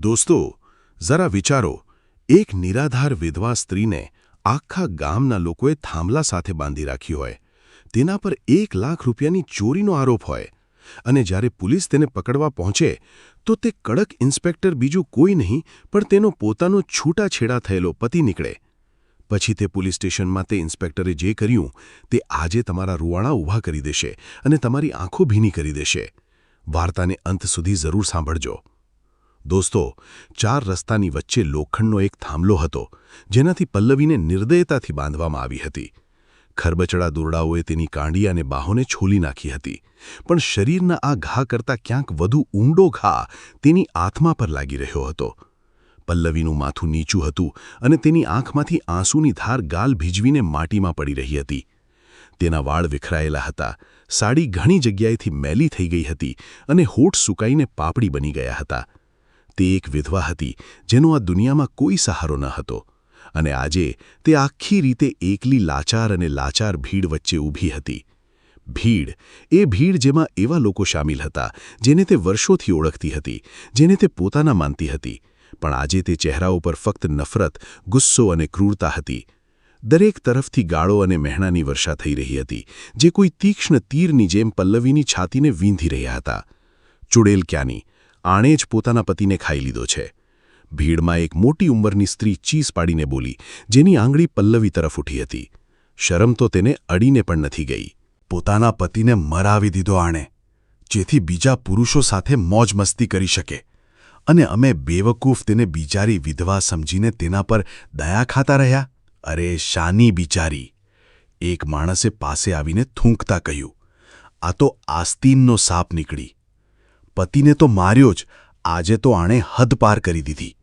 દોસ્તો, જરા વિચારો, એક નિરાધાર વિધવા સ્ત્રીને આખા ગામના લોકોએ થાંભલા સાથે બાંધી રાખી હોય, તેના પર 1 લાખ રૂપિયાની ચોરીનો આરોપ હોય, અને જ્યારે પોલીસ તેને પકડવા પહોંચે તો તે કડક ઇન્સ્પેક્ટર બીજું કોઈ નહીં પણ તેનો પોતાનો છૂટાછેડા થયેલો પતિ નીકળે. પછી તે પોલીસ સ્ટેશનમાં તે ઇન્સ્પેક્ટરે જે કર્યું તે આજે તમારા રૂવાણા ઊભા કરી દેશે અને તમારી આંખો ભીની કરી દેશે. વાર્તાને અંત સુધી જરૂર સાંભળજો. દોસ્તો, 4 રસ્તાની વચ્ચે લોખંડનો એક થાંભલો હતો, જેનાથી પલ્લવીને નિર્દયતાથી બાંધવામાં આવી હતી. ખરબચડા દોરડાઓએ તેની કાંડી અને બાહોને છોલી નાખી હતી, પણ શરીરના આ ઘા કરતાં ક્યાંક વધુ ઊંડો ઘા તેની આત્મા પર લાગી રહ્યો હતો. પલ્લવીનું માથું નીચું હતું અને તેની આંખમાંથી આંસુની ધાર ગાલ ભીજવીને માટીમાં પડી રહી હતી. તેના વાળ વિખરાયેલા હતા, સાડી ઘણી જગ્યાએથી મેલી થઈ ગઈ હતી અને હોઠ સૂકાઈને પાપડી બની ગયા હતા. તે એક વિધવા હતી જેનો આ દુનિયામાં કોઈ સહારો ન હતો, અને આજે તે આખી રીતે એકલી લાચાર અને લાચાર ભીડ વચ્ચે ઊભી હતી. ભીડ જેમાં એવા લોકો શામિલ હતા જેને તે વર્ષોથી ઓળખતી હતી, જેને તે પોતાના માનતી હતી, પણ આજે તે ચહેરાઓ પર ફક્ત નફરત, ગુસ્સો અને ક્રૂરતા હતી. દરેક તરફથી ગાળો અને મહેણાની વર્ષા થઈ રહી હતી, જે કોઈ તીક્ષ્ણ તીરની જેમ પલ્લવીની છાતીને વીંધી રહ્યા હતા. ચુડેલ ક્યાંની, આણે જ પોતાના પતિને ખાઈ લીધો છે. ભીડમાં એક મોટી ઉંમરની સ્ત્રી ચીસ પાડીને બોલી, જેની આંગળી પલ્લવી તરફ ઉઠી હતી. શરમ તો તેને અડીને પણ નથી ગઈ. પોતાના પતિને મરાવી દીધો આણે, જેથી બીજા પુરુષો સાથે મોજ મસ્તી કરી શકે, અને અમે બેવકૂફ તેને બિચારી વિધવા સમજીને તેના પર દયા ખાતા રહ્યા. અરે શાની બિચારી! એક માણસે પાસે આવીને થૂંકતા કહ્યું, આ તો આસ્તીનનો સાપ નીકળી. પતિને તો માર્યો જ, આજે તો આણે હદ પાર કરી દીધી.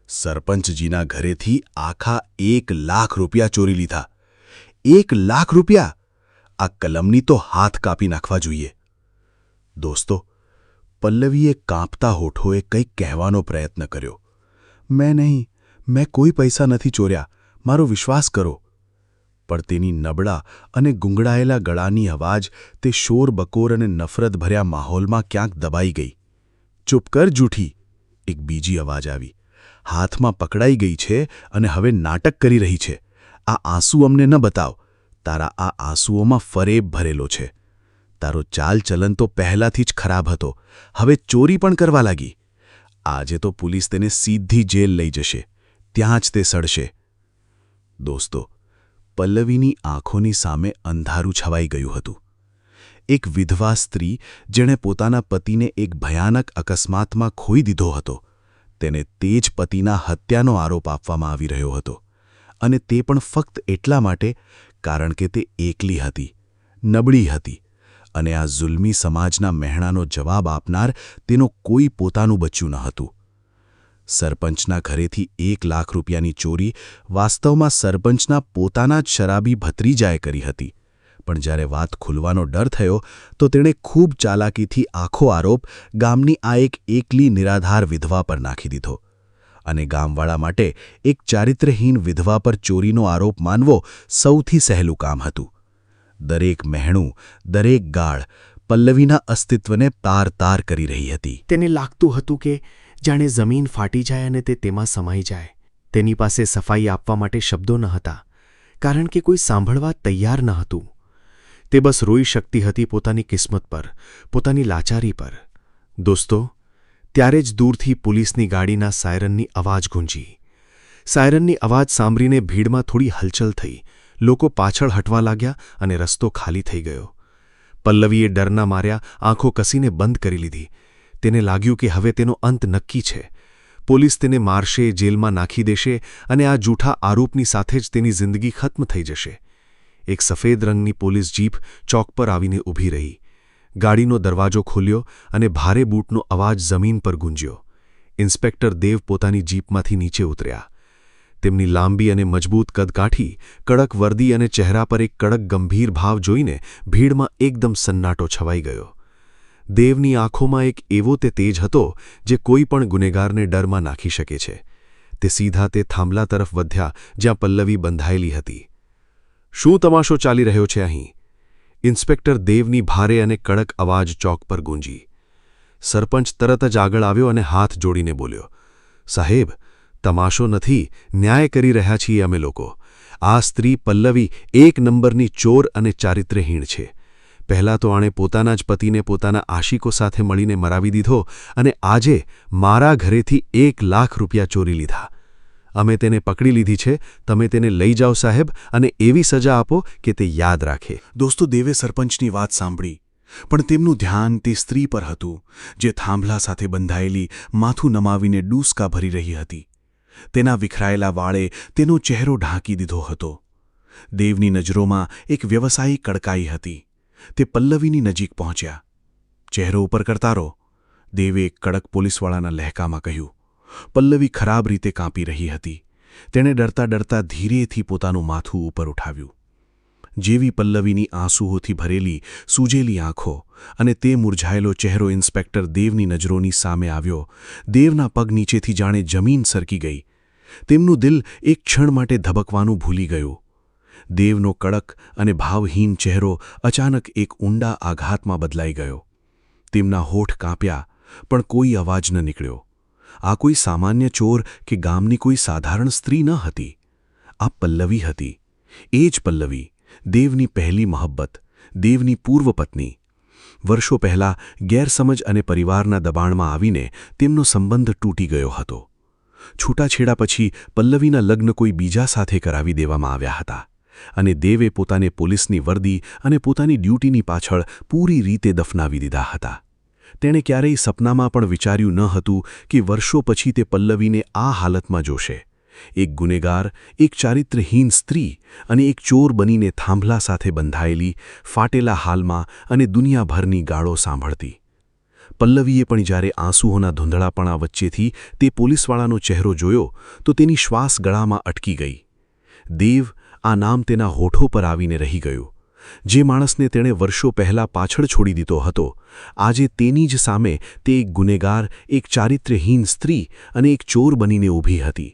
સરપંચજીના ઘરેથી આખા 1 લાખ રૂપિયા ચોરી લીધા. 1 લાખ રૂપિયા! આ કલમની તો હાથ કાપી નાખવા જોઈએ. દોસ્તો, પલ્લવીએ કાંપતા હોઠોએ કંઈક કહેવાનો પ્રયત્ન કર્યો. મેં કોઈ પૈસા નથી ચોર્યા, મારો વિશ્વાસ કરો. પણ તેની નબળા અને ગુંગળાયેલા ગળાની અવાજ તે શોરબકોર અને નફરતભર્યા માહોલમાં ક્યાંક દબાઈ ગઈ. ચૂપ કર જૂઠી! એક બીજી અવાજ આવી. હાથમાં પકડાઈ ગઈ છે અને હવે નાટક કરી રહી છે. આ આંસુ અમને ન બતાવ. તારા આ આંસુઓમાં ફરેબ ભરેલો છે. તારો ચાલચલન તો પહેલાથી જ ખરાબ હતો, હવે ચોરી પણ કરવા લાગી. આજે તો પોલીસ તેને સીધી જેલ લઈ જશે, ત્યાં જ તે સડશે. દોસ્તો, પલ્લવીની આંખોની સામે અંધારું છવાઈ ગયું હતું. એક વિધવા સ્ત્રી જેણે પોતાના પતિને એક ભયાનક અકસ્માતમાં ખોઈ દીધો હતો, તેને તે જ પતિના હત્યાનો આરોપ આપવામાં આવી રહ્યો હતો, અને તે પણ ફક્ત એટલા માટે કારણ કે તે એકલી હતી, નબળી હતી, અને આ જુલ્મી સમાજના મહેણાનો જવાબ આપનાર તેનો કોઈ પોતાનું બચ્ચું ન હતું. સરપંચના ઘરેથી 1 લાખ રૂપિયાની ચોરી વાસ્તવમાં સરપંચના પોતાના જ શરાબી ભત્રીજાએ કરી હતી, પણ જ્યારે વાત ખુલવાનો ડર થયો તો તેણે ખૂબ ચાલાકીથી આખો આરોપ ગામની આ એકલી નિરાધાર વિધવા પર નાખી દીધો. અને ગામવાળા માટે એક ચારિત્રહીન વિધવા પર ચોરીનો આરોપ માનવો સૌથી સહેલું કામ હતું. દરેક મહેણું, દરેક ગાળ પલ્લવીના અસ્તિત્વને તાર-તાર કરી રહી હતી. તેને લાગતું હતું કે જાણે જમીન ફાટી જાય અને તે તેમાં સમાઈ જાય. તેની પાસે સફાઈ આપવા માટે શબ્દો ન હતા, કારણ કે કોઈ સાંભળવા તૈયાર ન હતું. તે બસ રોઈ શકતી હતી પોતાની કિસ્મત પર, પોતાની લાચારી પર. દોસ્તો, ત્યારે જ દૂરથી પોલીસની ગાડીના સાયરનની અવાજ ગુંજી. સાયરનની અવાજ સાંભળીને ભીડમાં થોડી હલચલ થઈ. લોકો પાછળ હટવા લાગ્યા અને રસ્તો ખાલી થઈ ગયો. પલ્લવીએ ડરના માર્યા આંખો કસીને બંધ કરી લીધી. તેને લાગ્યું કે હવે તેનો અંત નક્કી છે. પોલીસ તેને મારશે, જેલમાં નાખી દેશે, અને આ જૂઠા આરોપની સાથે જ તેની જિંદગી ખત્મ થઈ જશે. એક સફેદ રંગની પોલીસ જીપ ચોક પર આવીને ઊભી રહી. ગાડીનો દરવાજો ખોલ્યો અને ભારે બૂટનો અવાજ જમીન પર ગુંજ્યો. ઇન્સ્પેક્ટર દેવ પોતાની જીપમાંથી નીચે ઉતર્યા. તેમની લાંબી અને મજબૂત કદકાઠી, કડક વર્દી અને ચહેરા પર એક કડક ગંભીર ભાવ જોઈને ભીડમાં એકદમ સન્નાટો છવાઈ ગયો. દેવની આંખોમાં એક એવો તે તેજ હતો જે કોઈ પણ ગુનેગારને ડરમાં નાખી શકે છે. તે સીધા તે થાંભલા તરફ વધ્યા જ્યાં પલ્લવી બંધાયેલી હતી. શું તમાશો ચાલી રહ્યો છે અહીં? ઇન્સ્પેક્ટર દેવની ભારે અને કડક અવાજ ચોક પર ગુંજી. સરપંચ તરત જ આગળ આવ્યો અને હાથ જોડીને બોલ્યો, સાહેબ, તમાશો નથી, ન્યાય કરી રહ્યા છીએ અમે લોકો. આ સ્ત્રી પલ્લવી 1 નંબરની ચોર અને ચારિત્ર્યહીણ છે. પહેલાં તો આણે પોતાના જ પતિને પોતાના આશિકો સાથે મળીને મરાવી દીધો અને આજે મારા ઘરેથી 1 લાખ રૂપિયા ચોરી લીધા. અમે તેને પકડી લીધી છે. તમે તેને લઈ જાઓ સાહેબ, અને એવી સજા આપો કે તે યાદ રાખે. દોસ્તો, દેવે સરપંચની વાત સાંભળી, પણ તેમનું ધ્યાન તે સ્ત્રી પર હતું જે થાંભલા સાથે બંધાયેલી માથું નમાવીને ડૂસકા ભરી રહી હતી. તેના વિખરાયેલા વાળે તેનો ચહેરો ઢાંકી દીધો હતો. દેવની નજરોમાં એક વ્યવસાયી કડકાઈ હતી. તે પલ્લવીની નજીક પહોંચ્યા. ચહેરો ઉપર કરતારો, દેવે એક કડક પોલીસવાળાના લહેકામાં કહ્યું. પલ્લવી ખરાબ રીતે કાંપી રહી હતી. તેણે ડરતા ડરતા ધીરેથી પોતાનું માથું ઉપર ઉઠાવ્યું. જેવી પલ્લવીની આંસુઓથી ભરેલી સૂજેલી આંખો અને તે મુરઝાયેલો ચહેરો ઇન્સ્પેક્ટર દેવની નજરોની સામે આવ્યો, દેવના પગ નીચેથી જાણે જમીન સરકી ગઈ. તેમનું દિલ એક ક્ષણ માટે ધબકવાનું ભૂલી ગયું. દેવનો કડક અને ભાવહીન ચહેરો અચાનક એક ઊંડા આઘાતમાં બદલાઈ ગયો. તેમના હોઠ કાંપ્યા, પણ કોઈ અવાજ ન નીકળ્યો. આ કોઈ સામાન્ય ચોર કે ગામની કોઈ સાધારણ સ્ત્રી ન હતી. આ પલ્લવી હતી. એ જ પલ્લવી, દેવની પહેલી મહબ્બત, દેવની પૂર્વ પત્ની. વર્ષો પહેલાં ગેરસમજ અને પરિવારના દબાણમાં આવીને તેમનો સંબંધ તૂટી ગયો હતો. છૂટાછેડા પછી પલ્લવીના લગ્ન કોઈ બીજા સાથે કરાવી દેવામાં આવ્યા હતા, અને દેવે પોતાને પોલીસની વર્દી અને પોતાની ડ્યુટીની પાછળ પૂરી રીતે દફનાવી દીધા હતા. તેણે ક્યારેય સપનામાં પણ વિચાર્યું ન હતું કે વર્ષો પછી તે પલ્લવીને આ હાલતમાં જોશે. એક ગુનેગાર, એક ચારિત્ર્યહીન સ્ત્રી અને એક ચોર બનીને થાંભલા સાથે બંધાયેલી, ફાટેલા હાલમાં અને દુનિયાભરની ગાળો સાંભળતી. પલ્લવીએ પણ જ્યારે આંસુઓના ધૂંધળાપણા વચ્ચેથી તે પોલીસવાળાનો ચહેરો જોયો તો તેની શ્વાસ ગળામાં અટકી ગઈ. દેવ, આ નામ તેના હોઠો પર આવીને રહી ગયું. જે માણસને તેણે વર્ષો પહેલાં પાછળ છોડી દીધો હતો, આજે તેની જ સામે તે એક ગુનેગાર, એક ચારિત્ર્યહીન સ્ત્રી અને એક ચોર બનીને ઊભી હતી.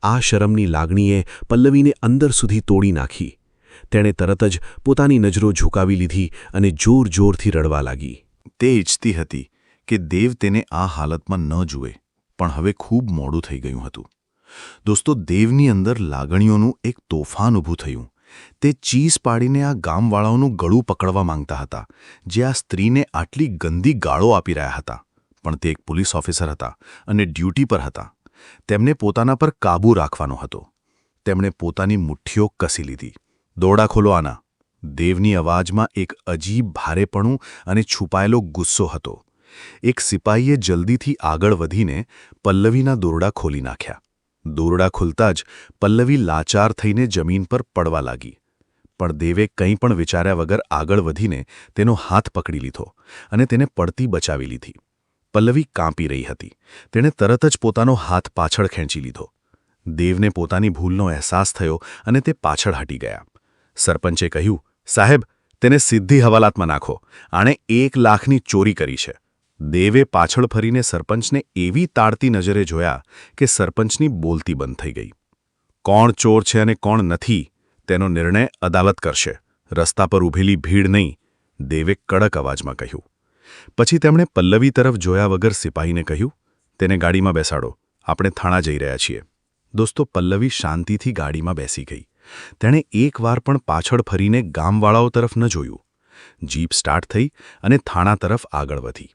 આ શરમની લાગણીએ પલ્લવીને અંદર સુધી તોડી નાખી. તેણે તરત જ પોતાની નજરો ઝુકાવી લીધી અને જોર-જોરથી રડવા લાગી. તે ઈચ્છતી હતી કે દેવ તેને આ હાલતમાં ન જુએ, પણ હવે ખૂબ મોડું થઈ ગયું હતું. દોસ્તો, દેવની અંદર લાગણીઓનું એક તોફાન ઊભું થયું. તે ચીસ પાડીને આ ગામવાળાઓનું ગળું પકડવા માંગતા હતા, જે આ સ્ત્રીને આટલી ગંદી ગાળો આપી રહ્યા હતા. પણ તે એક પોલીસ ઓફિસર હતા અને ડ્યુટી પર હતા. તેમને પોતાના પર કાબૂ રાખવાનો હતો. તેમણે પોતાની મુઠ્ઠીઓ કસી લીધી. દોરડા ખોલો આના. દેવની અવાજમાં એક અજીબ ભારેપણું અને છુપાયેલો ગુસ્સો હતો. એક સિપાહીએ જલ્દીથી આગળ વધીને પલ્લવીના દોરડા ખોલી નાખ્યા. દોરડા ખુલતા જ પલ્લવી લાચાર થઈને જમીન પર પડવા લાગી. પણ દેવે કંઈ પણ વિચાર્યા વગર આગળ વધીને તેનો હાથ પકડી લીધો અને તેને પડતી બચાવી લીધી. પલ્લવી કાંપી રહી હતી. તેણે તરત જ પોતાનો હાથ પાછળ ખેંચી લીધો. દેવને પોતાની ભૂલનો અહેસાસ થયો અને તે પાછળ હટી ગયા. સરપંચે કહ્યું, સાહેબ, તેને સીધી હવાલાતમાં નાખો. આણે 1 લાખની ચોરી કરી છે. દેવે પાછળ ફરીને સરપંચને એવી તાળતી નજરે જોયા કે સરપંચની બોલતી બંધ થઈ ગઈ. કોણ ચોર છે અને કોણ નથી, તેનો નિર્ણય અદાલત કરશે, રસ્તા પર ઊભેલી ભીડ નહીં, દેવે કડક અવાજમાં કહ્યું. પછી તેમણે પલ્લવી તરફ જોયા વગર સિપાહીને કહ્યું, તેને ગાડીમાં બેસાડો, આપણે થાણા જઈ રહ્યા છીએ. દોસ્તો, પલ્લવી શાંતિથી ગાડીમાં બેસી ગઈ. તેણે એકવાર પણ પાછળ ફરીને ગામવાળાઓ તરફ ન જોયું. જીપ સ્ટાર્ટ થઈ અને થાણા તરફ આગળ વધી.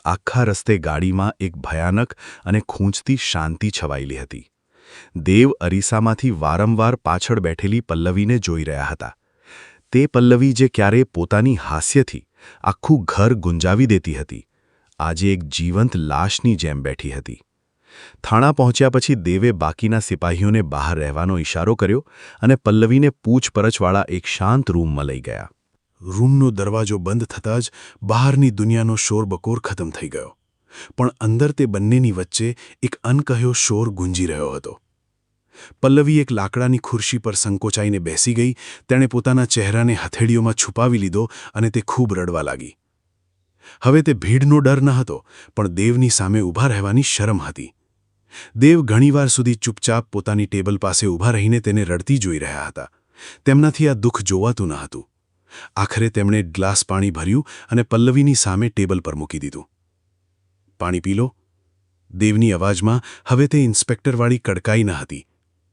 આખા રસ્તે ગાડીમાં એક ભયાનક અને ખૂંચતી શાંતિ છવાયેલી હતી. દેવ અરીસામાંથી વારંવાર પાછળ બેઠેલી પલ્લવીને જોઈ રહ્યા હતા. તે પલ્લવી જે ક્યારેય પોતાની હાસ્યથી આખું ઘર ગુંજાવી દેતી હતી, આજે એક જીવંત લાશની જેમ બેઠી હતી. થાણા પહોંચ્યા પછી દેવે બાકીના સિપાહીઓને બહાર રહેવાનો ઇશારો કર્યો અને પલ્લવીને પૂછપરછવાળા એક શાંત રૂમમાં લઈ ગયા. રૂમનો દરવાજો બંધ થતાં જ બહારની દુનિયાનો શોરબકોર ખતમ થઈ ગયો, પણ અંદર તે બંનેની વચ્ચે એક અનકહ્યો શોર ગુંજી રહ્યો હતો. પલ્લવી એક લાકડાની ખુરશી પર સંકોચાઈને બેસી ગઈ. તેણે પોતાના ચહેરાને હથેળીઓમાં છુપાવી લીધો અને તે ખૂબ રડવા લાગી. હવે તે ભીડનો ડર ન હતો, પણ દેવની સામે ઊભા રહેવાની શરમ હતી. દેવ ઘણીવાર સુધી ચૂપચાપ પોતાની ટેબલ પાસે ઊભા રહીને તેને રડતી જોઈ રહ્યા હતા. તેમનાથી આ દુઃખ જોવાતું ન હતું. આખરે તેમણે ગ્લાસ પાણી ભર્યું અને પલ્લવીની સામે ટેબલ પર મૂકી દીધું. પાણી પી લો, દેવની અવાજમાં હવે તે ઇન્સ્પેક્ટરવાળી કડકાઈ ન હતી.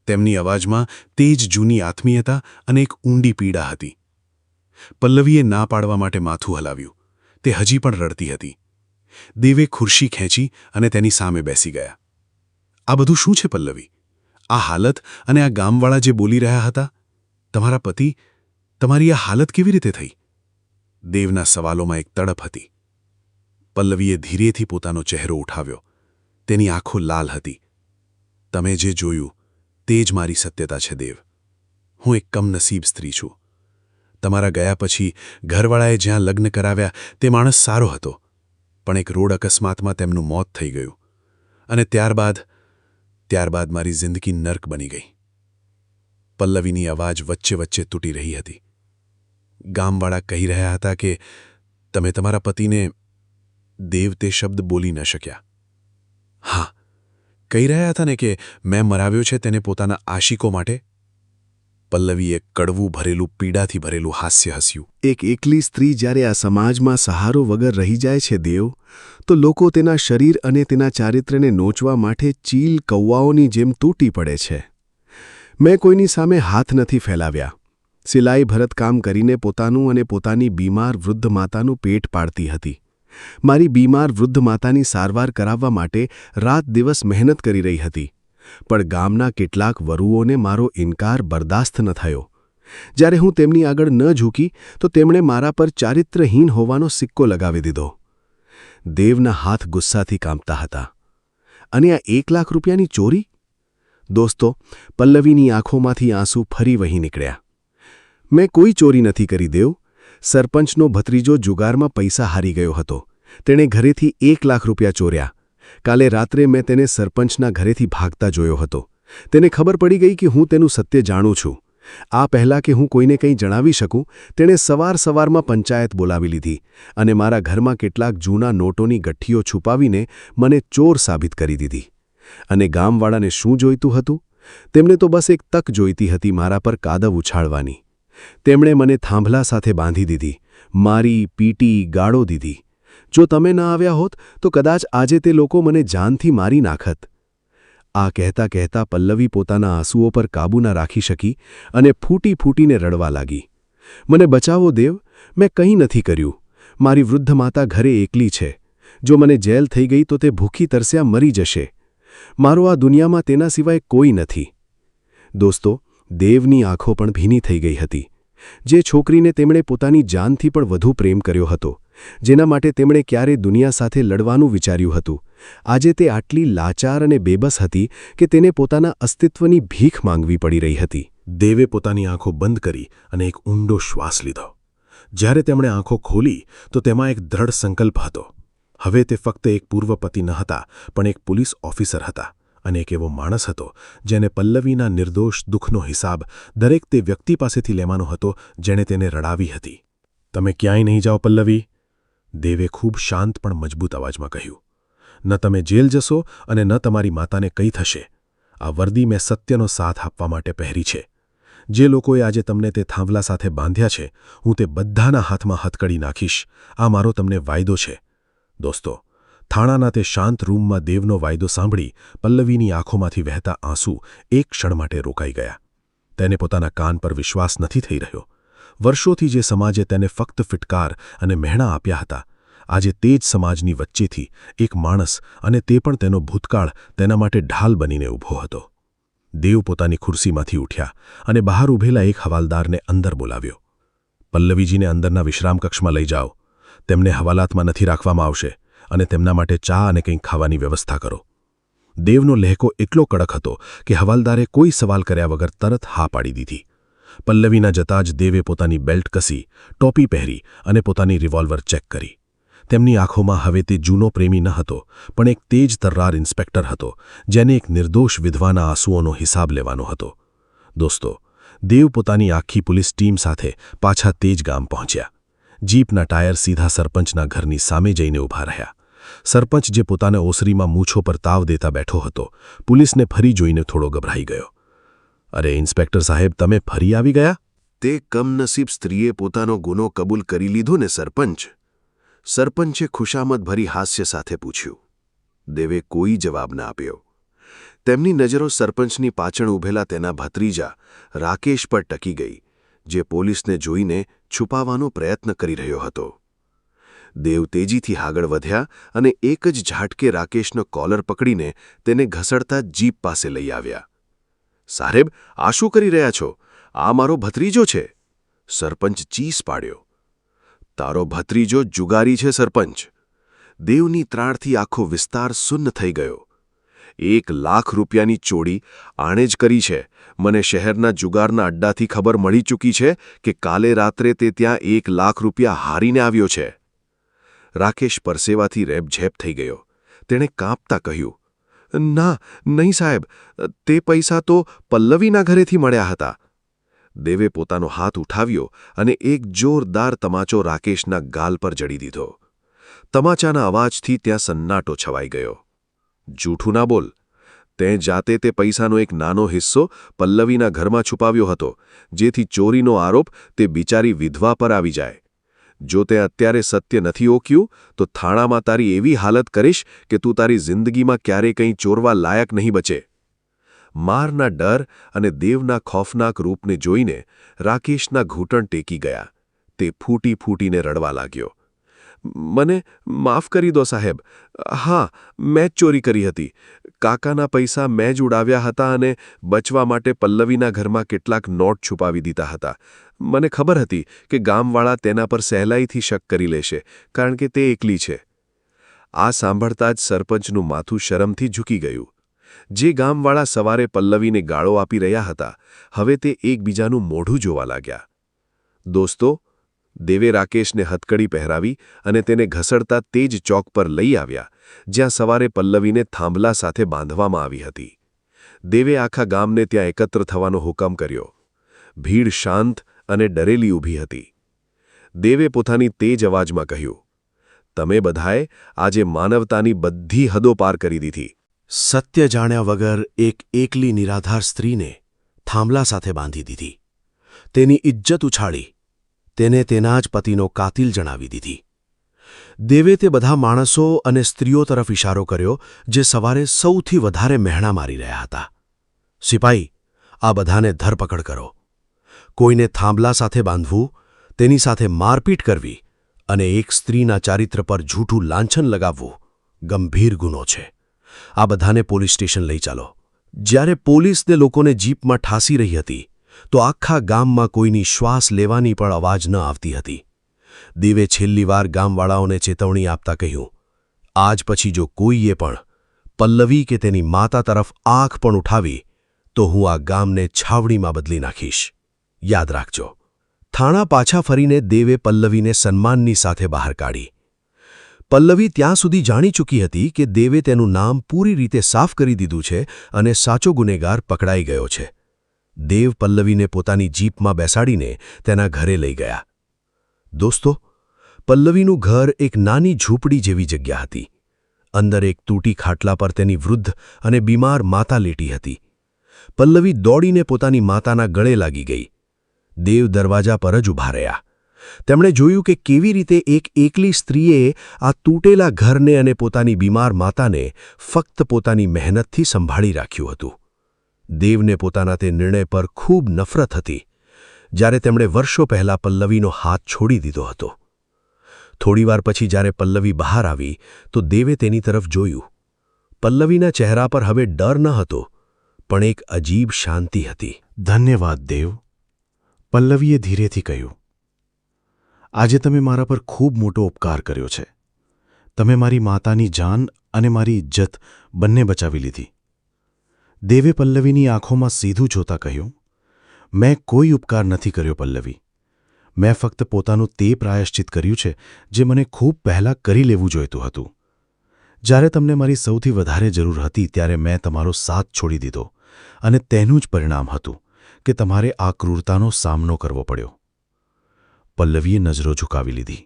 તેમની અવાજમાં તે જ જૂની આત્મીયતા અને એક ઊંડી પીડા હતી. પલ્લવીએ ના પાડવા માટે માથું હલાવ્યું. તે હજી પણ રડતી હતી. દેવે ખુરશી ખેંચી અને તેની સામે બેસી ગયા. આ બધું શું છે પલ્લવી? આ હાલત અને આ ગામવાળા જે બોલી રહ્યા હતા? તમારા પતિ, તમારી આ હાલત કેવી રીતે થઈ? દેવના સવાલોમાં એક તડપ હતી. પલ્લવીએ ધીરેથી પોતાનો ચહેરો ઉઠાવ્યો. તેની આંખો લાલ હતી. તમે જે જોયું તે જ મારી સત્યતા છે દેવ. હું એક કમનસીબ સ્ત્રી છું. તમારા ગયા પછી ઘરવાળાએ જ્યાં લગ્ન કરાવ્યા તે માણસ સારો હતો, પણ એક રોડ અકસ્માતમાં તેમનું મોત થઈ ગયું. અને ત્યારબાદ મારી જિંદગી નર્ક બની ગઈ. પલ્લવીની અવાજ વચ્ચે વચ્ચે તૂટી રહી હતી. ગામવાળા કહી રહ્યા હતા કે તમે તમારા પતિને... દેવ તે શબ્દ બોલી ન શક્યા. હા, કહી રહ્યા હતા ને કે મેં મરાવ્યો છે તેને પોતાના આશિકો માટે. પલ્લવીએ કડવું ભરેલું, પીડાથી ભરેલું હાસ્ય હસ્યું. એક એકલી સ્ત્રી જ્યારે આ સમાજમાં સહારો વગર રહી જાય છે દેવ, તો લોકો તેના શરીર અને તેના ચારિત્ર્યને નોચવા માટે ચીલ કૌવાઓની જેમ તૂટી પડે છે. મેં કોઈની સામે હાથ નથી ફેલાવ્યા. સિલાઈ ભરતકામ કરીને પોતાનું અને પોતાની બીમાર વૃદ્ધ માતાનું પેટ પાડતી હતી. મારી બીમાર વૃદ્ધ માતાની સારવાર કરાવવા માટે રાત દિવસ મહેનત કરી રહી હતી. પણ ગામના કેટલાક વરુઓને મારો ઇનકાર બરદાસ્ત ન થયો. જ્યારે હું તેમની આગળ ન ઝૂકી તો તેમણે મારા પર ચારિત્રહીન હોવાનો સિક્કો લગાવી દીધો. દેવના હાથ ગુસ્સાથી કાંપતા હતા. અને આ 1 લાખ રૂપિયાની ચોરી? દોસ્તો, પલ્લવીની આંખોમાંથી આંસુ ફરી વહી નીકળ્યા. મેં કોઈ ચોરી નથી કરી દેવ. સરપંચનો ભત્રીજો જુગારમાં પૈસા હારી ગયો હતો. તેણે ઘરેથી 1 લાખ રૂપિયા ચોર્યા. કાલે રાત્રે મેં તેને સરપંચના ઘરેથી ભાગતા જોયો હતો. તેને ખબર પડી ગઈ કે હું તેનું સત્ય જાણું છું. આ પહેલાં કે હું કોઈને કંઈ જણાવી શકું, તેણે સવારમાં પંચાયત બોલાવી લીધી અને મારા ઘરમાં કેટલાક જૂના નોટોની ગઠ્ઠીઓ છુપાવીને મને ચોર સાબિત કરી દીધી. અને ગામવાળાને શું જોઈતું હતું? તેમને તો બસ એક તક જોઈતી હતી મારા પર કાદવ ઉછાળવાની. તેમણે મને થાંભલા સાથે બાંધી દીધી, મારી, પીટી, ગાળો દીધી. જો તમે ન આવ્યા હોત તો કદાચ આજે તે લોકો મને જાનથી મારી નાખત. આ કહેતા કહેતા પલ્લવી પોતાના આંસુઓ પર કાબૂ ન રાખી શકી અને ફૂટી ફૂટીને રડવા લાગી. મને બચાવો દેવ, મેં કંઈ નથી કર્યું. મારી વૃદ્ધ માતા ઘરે એકલી છે. જો મને જેલ થઈ ગઈ તો તે ભૂખી તરસ્યા મરી જશે. મારો આ દુનિયામાં તેના સિવાય કોઈ નથી. દોસ્તો, દેવની આંખો પણ ભીની થઈ ગઈ હતી. જે છોકરીને તેમણે પોતાની જાનથી પણ વધુ પ્રેમ કર્યો હતો, જેના માટે તેમણે ક્યારે દુનિયા સાથે લડવાનું વિચાર્યું હતું, આજે તે આટલી લાચાર અને બેબસ હતી કે તેને પોતાના અસ્તિત્વની ભીખ માંગવી પડી રહી હતી. દેવે પોતાની આંખો બંધ કરી અને એક ઊંડો શ્વાસ લીધો. જ્યારે તેમણે આંખો ખોલી તો તેમાં એક દ્રઢ સંકલ્પ હતો. હવે તે ફક્ત એક પૂર્વ પતિ ન હતા, પણ એક પોલીસ ઓફિસર હતા અને એક એવો માણસ હતો જેને પલ્લવીના નિર્દોષ દુઃખનો હિસાબ દરેક તે વ્યક્તિ પાસેથી લેવાનો હતો જેણે તેને રડાવી હતી. તમે ક્યાંય નહીં જાઓ પલ્લવી, દેવે ખૂબ શાંત પણ મજબૂત અવાજમાં કહ્યું. ન તમે જેલ જશો અને ન તમારી માતાને કંઈ થશે. આ વર્દી મેં સત્યનો સાથ આપવા માટે પહેરી છે. જે લોકોએ આજે તમને તે થાંભલા સાથે બાંધ્યા છે, હું તે બધાના હાથમાં હથકડી નાખીશ. આ મારો તમને વાયદો છે. દોસ્તો, થાણાના તે શાંત રૂમમાં દેવનો વાયદો સાંભળી પલ્લવીની આંખોમાંથી વહેતા આંસુ એક ક્ષણ માટે રોકાઈ ગયા. તેને પોતાના કાન પર વિશ્વાસ નથી થઈ રહ્યો. વર્ષોથી જે સમાજે તેને ફક્ત ફિટકાર અને મહેણા આપ્યા હતા, આજે તે જ સમાજની વચ્ચેથી એક માણસ, અને તે પણ તેનો ભૂતકાળ, તેના માટે ઢાલ બનીને ઊભો હતો. દેવ પોતાની ખુરશીમાંથી ઉઠ્યા અને બહાર ઊભેલા એક હવાલદારને અંદર બોલાવ્યો. પલ્લવીજીને અંદરના વિશ્રામકક્ષમાં લઈ જાઓ. તેમને હવાલાતમાં નથી રાખવામાં આવશે અને તેમના માટે ચા અને કંઈક ખાવાની વ્યવસ્થા કરો. દેવનો લહેકો એટલો કડક હતો કે હવાલદારે કોઈ સવાલ કર્યા વગર તરત હા પાડી દીધી. પલ્લવીના જતાં જ દેવે પોતાની બેલ્ટ કસી, ટોપી પહેરી અને પોતાની રિવોલ્વર ચેક કરી. તેમની આંખોમાં હવે તે જૂનો પ્રેમી ન હતો, પણ એક તેજ તર્રાર ઇન્સ્પેક્ટર હતો જેને એક નિર્દોષ વિધવાના આંસુઓનો હિસાબ લેવાનો હતો. દોસ્તો, દેવ પોતાની આખી પોલીસ ટીમ સાથે પાછા તે જ ગામ પહોંચ્યા. જીપના ટાયર સીધા સરપંચના ઘરની સામે જઈને ઊભા રહ્યા. સરપંચ, જે પોતાને ઓસરીમાં મૂછો પર તાવ દેતા બેઠો હતો, પોલીસને ફરી જોઈને થોડો ગભરાઈ ગયો. અરે ઇન્સ્પેક્ટર સાહેબ, તમે ફરી આવી ગયા? તે કમનસીબ સ્ત્રીએ પોતાનો ગુનો કબૂલ કરી લીધો ને સરપંચ? સરપંચે ખુશામત ભરી હાસ્ય સાથે પૂછ્યું. દેવે કોઈ જવાબ ન આપ્યો. તેમની નજરો સરપંચની પાછળ ઊભેલા તેના ભત્રીજા રાકેશ પર ટકી ગઈ, જે પોલીસને જોઈને છુપાવવાનો પ્રયત્ન કરી રહ્યો હતો. દેવ તેજીથી આગળ વધ્યા અને એક જ ઝાટકે રાકેશનો કોલર પકડીને તેને ઘસડતા જીપ પાસે લઈ આવ્યા. સાહેબ, આ શું કરી રહ્યા છો? આ મારો ભત્રીજો છે. સરપંચ ચીસ પાડ્યો. તારો ભત્રીજો જુગારી છે સરપંચ. દેવની ત્રાણથી આખો વિસ્તાર સુન્ન થઈ ગયો. 1 લાખ રૂપિયાની ચોરી આણે જ કરી છે. મને શહેરના જુગારના અડ્ડાથી ખબર મળી ચૂકી છે કે કાલે રાત્રે તે ત્યાં 1 લાખ રૂપિયા હારીને આવ્યો છે. રાકેશ પરસેવાથી રેબઝેબ થઈ ગયો. તેણે કાંપતા કહ્યું, ના, નહીં સાહેબ, તે પૈસા તો પલ્લવીના ઘરેથી મળ્યા હતા. દેવે પોતાનો હાથ ઉઠાવ્યો અને એક જોરદાર તમાચો રાકેશના ગાલ પર જડી દીધો. તમાચાના અવાજથી ત્યાં સન્નાટો છવાઈ ગયો. જૂઠું ના બોલ. તેં જાતે તે પૈસાનો એક નાનો હિસ્સો પલ્લવીના ઘરમાં છુપાવ્યો હતો, જેથી ચોરીનો આરોપ તે બિચારી વિધવા પર આવી જાય. જો તે અત્યારે સત્ય નથી ઓક્યું તો થાણામાં તારી એવી હાલત કરીશ કે તું તારી જિંદગીમાં ક્યારેય કંઈ ચોરવા લાયક નહીં બચે. મારના ડર અને દેવના ખોફનાક રૂપને જોઈને રાકેશના ઘૂંટણ ટેકી ગયા. તે ફૂટી ફૂટીને રડવા લાગ્યો. મને માફ કરી દો સાહેબ. હા, મેં જ ચોરી કરી હતી. કાકાના પૈસા મેં જ ઉડાવ્યા હતા અને બચવા માટે પલ્લવીના ઘરમાં કેટલાક નોટ છુપાવી દીધા હતા. મને ખબર હતી કે ગામવાળા તેના પર સહેલાઈથી શક કરી લેશે, કારણ કે તે એકલી છે. આ સાંભળતા જ સરપંચનું માથું શરમથી ઝૂકી ગયું. જે ગામવાળા સવારે પલ્લવીને ગાળો આપી રહ્યા હતા, હવે તે એકબીજાનું મોઢું જોવા લાગ્યા. દોસ્તો, દેવે રાકેશને હથકડી પહેરાવી અને તેને ઘસડતા તે જ ચોક પર લઈ આવ્યા, જ્યાં સવારે પલ્લવીને થાંભલા સાથે બાંધવામાં આવી હતી. દેવે આખા ગામને ત્યાં એકત્ર થવાનો હુકમ કર્યો. ભીડ શાંત અને ડરેલી ઊભી હતી. દેવે પોતાની તેજ અવાજમાં કહ્યું, તમે બધાએ આજે માનવતાની બધી હદો પાર કરી દીધી. સત્ય જાણ્યા વગર એક એકલી નિરાધાર સ્ત્રીને થાંભલા સાથે બાંધી દીધી. તેની ઇજ્જત ઉછાળી. તેને તેના જ પતિનો કાતિલ જણાવી દીધી. દેવે તે બધા માણસો અને સ્ત્રીઓ તરફ ઇશારો કર્યો જે સવારે સૌથી વધારે મહેણા મારી રહ્યા હતા. સિપાઈ, આ બધાને ધરપકડ કરો. કોઈને થાંભલા સાથે બાંધવું, તેની સાથે મારપીટ કરવી અને એક સ્ત્રીના ચારિત્ર પર જૂઠું લાંછન લગાવવું ગંભીર ગુનો છે. આ બધાને પોલીસ સ્ટેશન લઈ ચાલો. જ્યારે પોલીસને લોકોને જીપમાં ઠાસી રહી હતી, તો આખા ગામમાં કોઈની શ્વાસ લેવાની પણ અવાજ ન આવતી હતી. દેવે છેલ્લીવાર ગામવાળાઓને ચેતવણી આપતા કહ્યું, આજ પછી જો કોઈએ પણ પલ્લવી કે તેની માતા તરફ આંખ પણ ઉઠાવી તો હું આ ગામને છાવણીમાં બદલી નાખીશ. યાદ રાખજો. થાણા પાછા ફરીને દેવે પલ્લવીને સન્માનની સાથે બહાર કાઢી. પલ્લવી ત્યાં સુધી જાણી ચૂકી હતી કે દેવે તેનું નામ પૂરી રીતે સાફ કરી દીધું છે અને સાચો ગુનેગાર પકડાઈ ગયો છે. દેવ પલ્લવીને પોતાની જીપમાં બેસાડીને તેના ઘરે લઈ ગયા. દોસ્તો, પલ્લવીનું ઘર એક નાની ઝૂંપડી જેવી જગ્યા હતી. અંદર એક તૂટી ખાટલા પર તેની વૃદ્ધ અને બીમાર માતા લેટી હતી. પલ્લવી દોડીને પોતાની માતાના ગળે લાગી ગઈ. દેવ દરવાજા પર જ ઊભા રહ્યા. તેમણે જોયું કે કેવી રીતે એક એકલી સ્ત્રીએ આ તૂટેલા ઘરને અને પોતાની બીમાર માતાને ફક્ત પોતાની મહેનતથી સંભાળી રાખ્યું હતું. દેવને પોતાના તે નિર્ણય પર ખૂબ નફરત હતી, જ્યારે તેમણે વર્ષો પહેલાં પલ્લવીનો હાથ છોડી દીધો હતો. થોડીવાર પછી જ્યારે પલ્લવી બહાર આવી તો દેવે તેની તરફ જોયું. પલ્લવીના ચહેરા પર હવે ડર ન હતો, પણ એક અજીબ શાંતિ હતી. ધન્યવાદ દેવ, પલ્લવીએ ધીરેથી કહ્યું. આજે તમે મારા પર ખૂબ મોટો ઉપકાર કર્યો છે. તમે મારી માતાની જાન અને મારી ઇજ્જત બંને બચાવી લીધી. દેવે પલ્લવીની આંખોમાં સીધું જોતા કહ્યું, મેં કોઈ ઉપકાર નથી કર્યો પલ્લવી. મેં ફક્ત પોતાનું તે પ્રાયશ્ચિત કર્યું છે જે મને ખૂબ પહેલાં કરી લેવું જોઈતું હતું. જ્યારે તમને મારી સૌથી વધારે જરૂર હતી ત્યારે મેં તમારો સાથ છોડી દીધો અને તેનું જ પરિણામ હતું કે તમારે આ ક્રૂરતાનો સામનો કરવો પડ્યો. પલ્લવીએ નજરો ઝુકાવી લીધી.